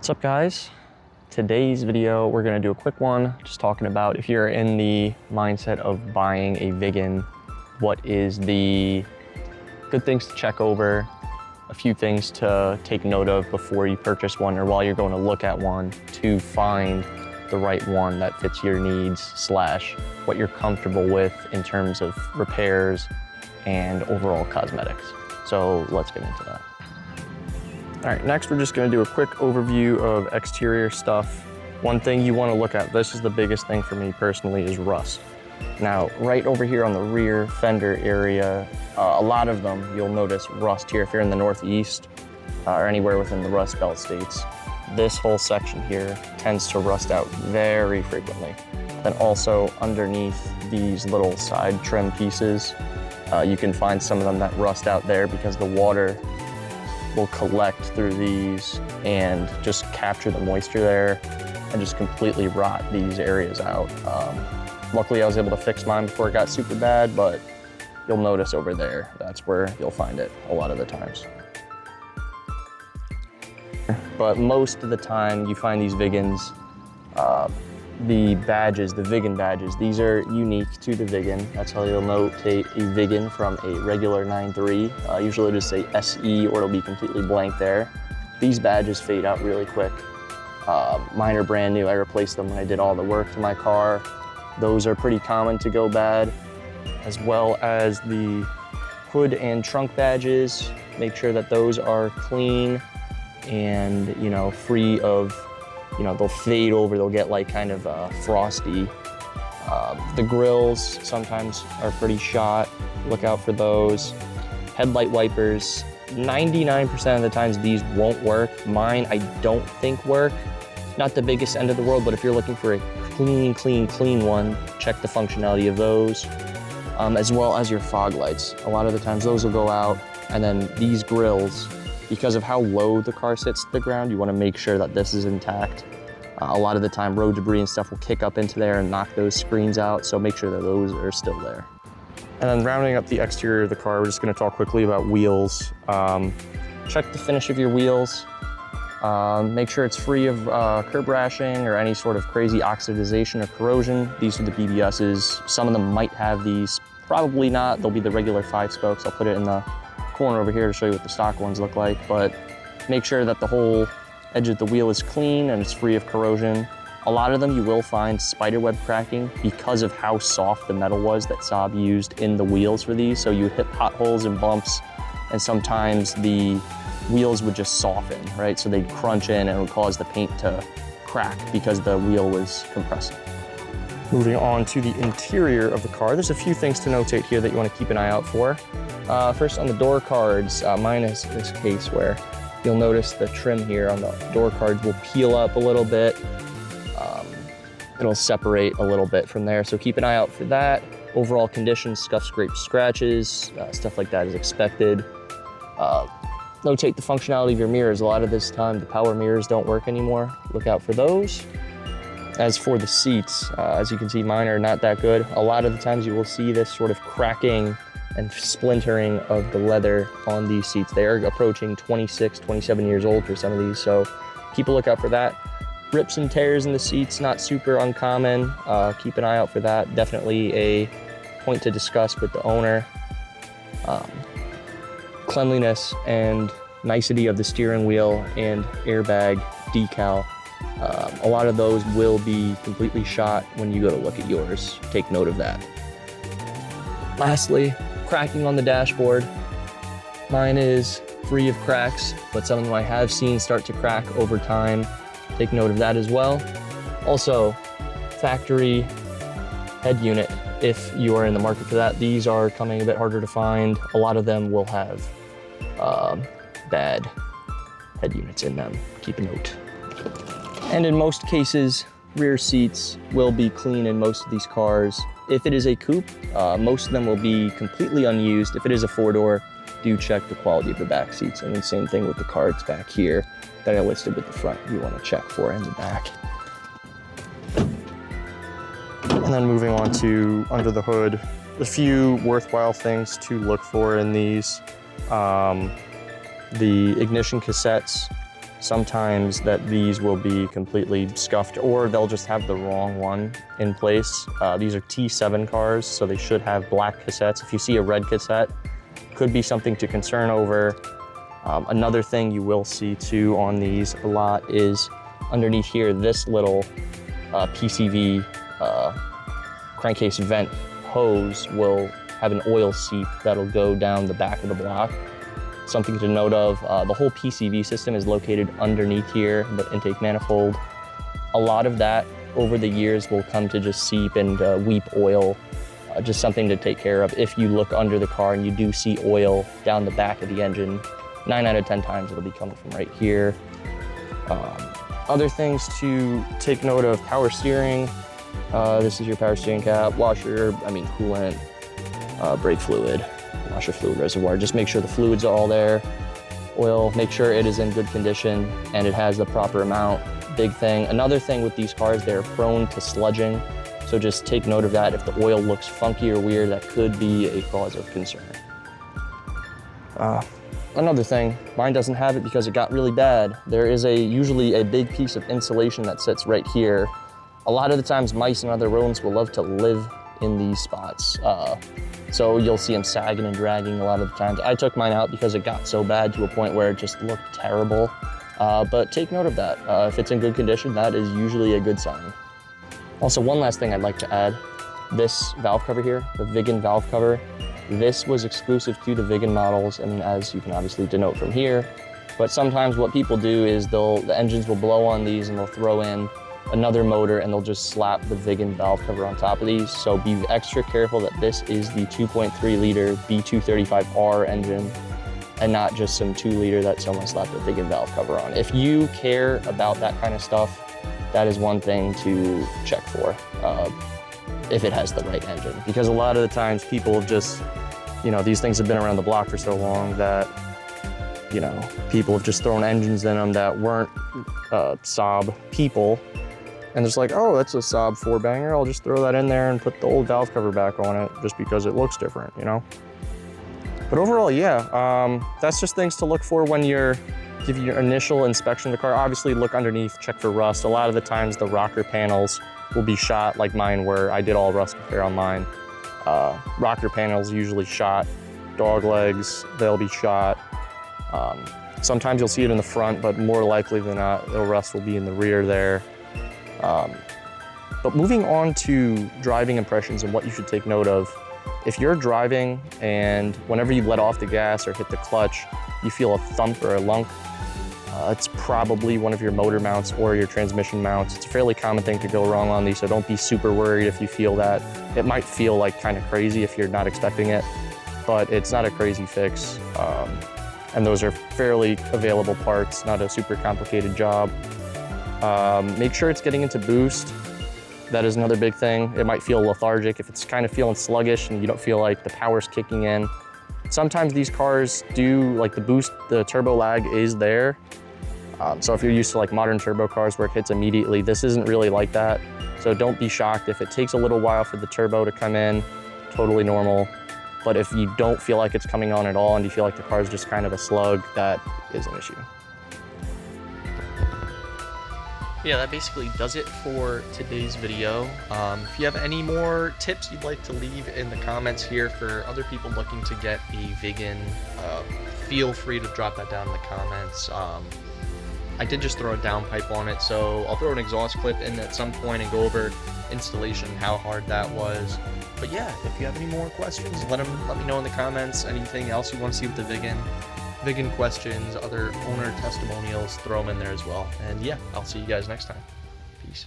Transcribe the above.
What's up, guys? Today's video, we're gonna do a quick one, just talking about if you're in the mindset of buying a Viggen, what is the good things to check over, a few things to take note of before you purchase one or while you're going to look at one to find the right one that fits your needs slash what you're comfortable with in terms of repairs and overall cosmetics. So let's get into that. All right, next we're just gonna do a quick overview of exterior stuff. One thing you wanna look at, this is the biggest thing for me personally, is rust. Now, right over here on the rear fender area, a lot of them, you'll notice rust here if you're in the Northeast or anywhere within the Rust Belt states. This whole section here tends to rust out very frequently. Then also underneath these little side trim pieces, you can find some of them that rust out there because the water will collect through these and just capture the moisture there and just completely rot these areas out. Luckily, I was able to fix mine before it got super bad, but you'll notice over there, that's where you'll find it a lot of the times. But most of the time you find these Viggens, the badges, the Viggen badges, these are unique to the Viggen. That's how you'll notate a Viggen from a regular 9.3. Usually it'll just say SE or it'll be completely blank there. These badges fade out really quick. Mine are brand new. I replaced them when I did all the work to my car. Those are pretty common to go bad, as well as the hood and trunk badges. Make sure that those are clean and, free of, they'll fade over, they'll get like kind of frosty. The grills sometimes are pretty shot. Look out for those. Headlight wipers, 99% of the times these won't work. Mine, I don't think work. Not the biggest end of the world, but if you're looking for a clean one, check the functionality of those, as well as your fog lights. A lot of the times those will go out, and then these grills, because of how low the car sits to the ground, you want to make sure that this is intact. A lot of the time road debris and stuff will kick up into there and knock those screens out, so make sure that those are still there. And then rounding up the exterior of the car, we're just going to talk quickly about wheels. Check the finish of your wheels. Make sure it's free of curb rashing or any sort of crazy oxidization or corrosion. These are the BBSs. Some of them might have these, probably not. They'll be the regular 5 spokes. I'll put it in the corner over here to show you what the stock ones look like, but make sure that the whole edge of the wheel is clean and it's free of corrosion. A lot of them you will find spiderweb cracking because of how soft the metal was that Saab used in the wheels for these. So you hit potholes and bumps, and sometimes the wheels would just soften, right? So they'd crunch in and it would cause the paint to crack because the wheel was compressing. Moving on to the interior of the car, there's a few things to notate here that you want to keep an eye out for. First, on the door cards, mine is this case where you'll notice the trim here on the door cards will peel up a little bit. It'll separate a little bit from there, so keep an eye out for that. Overall condition, scuffs, scrapes, scratches, stuff like that is expected. Notate the functionality of your mirrors. A lot of this time, the power mirrors don't work anymore. Look out for those. As for the seats, as you can see, mine are not that good. A lot of the times you will see this sort of cracking and splintering of the leather on these seats. They are approaching 26, 27 years old for some of these, so keep a lookout for that. Rips and tears in the seats, not super uncommon. Keep an eye out for that. Definitely a point to discuss with the owner. Cleanliness and nicety of the steering wheel and airbag decal. A lot of those will be completely shot when you go to look at yours. Take note of that. Lastly, cracking on the dashboard. Mine is free of cracks, but some of them I have seen start to crack over time. Take note of that as well. Also, factory head unit, if you are in the market for that. These are coming a bit harder to find. A lot of them will have bad head units in them. Keep a note. And in most cases, rear seats will be clean in most of these cars. If it is a coupe, most of them will be completely unused. If it is a 4-door, do check the quality of the back seats. And the same thing with the cards back here that I listed with the front, you want to check for in the back. And then moving on to under the hood, a few worthwhile things to look for in these. The ignition cassettes sometimes that these will be completely scuffed, or they'll just have the wrong one in place. These are T7 cars, so they should have black cassettes. If you see a red cassette, could be something to concern over. Another thing you will see too on these a lot is underneath here, this little PCV crankcase vent hose will have an oil seep that'll go down the back of the block. Something to note of, the whole PCV system is located underneath here, the intake manifold. A lot of that over the years will come to just seep and weep oil. Just something to take care of. If you look under the car and you do see oil down the back of the engine, 9 out of 10 times it'll be coming from right here. Other things to take note of: power steering. This is your power steering cap, coolant, brake fluid, washer fluid reservoir. Just make sure the fluids are all there. Oil, make sure it is in good condition and it has the proper amount. Big thing. Another thing with these cars, they're prone to sludging. So just take note of that. If the oil looks funky or weird, that could be a cause of concern. Another thing, mine doesn't have it because it got really bad. There is usually a big piece of insulation that sits right here. A lot of the times mice and other rodents will love to live in these spots. So you'll see them sagging and dragging a lot of the times. I took mine out because it got so bad to a point where it just looked terrible. But take note of that. If it's in good condition, that is usually a good sign. Also, one last thing I'd like to add, this valve cover here, the Viggen valve cover, this was exclusive to the Viggen models, and as you can obviously denote from here. But sometimes what people do is the engines will blow on these and they'll throw in another motor and they'll just slap the Viggen valve cover on top of these. So be extra careful that this is the 2.3 liter B235R engine and not just some 2 liter that someone slapped a Viggen valve cover on. If you care about that kind of stuff, that is one thing to check for, if it has the right engine. Because a lot of the times people have just, these things have been around the block for so long that, people have just thrown engines in them that weren't Saab people. And it's like, oh, that's a Saab 4-banger. I'll just throw that in there and put the old valve cover back on it just because it looks different, But overall, yeah, that's just things to look for when you're giving your initial inspection of the car. Obviously, look underneath, check for rust. A lot of the times, the rocker panels will be shot like mine were. I did all rust repair on mine. Rocker panels usually shot. Dog legs, they'll be shot. Sometimes you'll see it in the front, but more likely than not, the rust will be in the rear there. But moving on to driving impressions and what you should take note of. If you're driving and whenever you let off the gas or hit the clutch, you feel a thump or a lunk, it's probably one of your motor mounts or your transmission mounts. It's a fairly common thing to go wrong on these, so don't be super worried if you feel that. It might feel like kind of crazy if you're not expecting it, but it's not a crazy fix. And those are fairly available parts, not a super complicated job. Make sure it's getting into boost. That is another big thing. It might feel lethargic if it's kind of feeling sluggish and you don't feel like the power's kicking in. Sometimes these cars do, like the boost, the turbo lag is there. So if you're used to like modern turbo cars where it hits immediately, this isn't really like that. So don't be shocked if it takes a little while for the turbo to come in, totally normal. But if you don't feel like it's coming on at all and you feel like the car is just kind of a slug, that is an issue. Yeah, that basically does it for today's video. If you have any more tips you'd like to leave in the comments here for other people looking to get a Viggen, feel free to drop that down in the comments. I did just throw a downpipe on it, so I'll throw an exhaust clip in at some point and go over installation, how hard that was. But yeah, if you have any more questions, let me know in the comments. Anything else you want to see with the Viggen questions, other owner testimonials, throw them in there as well. And yeah, I'll see you guys next time. Peace.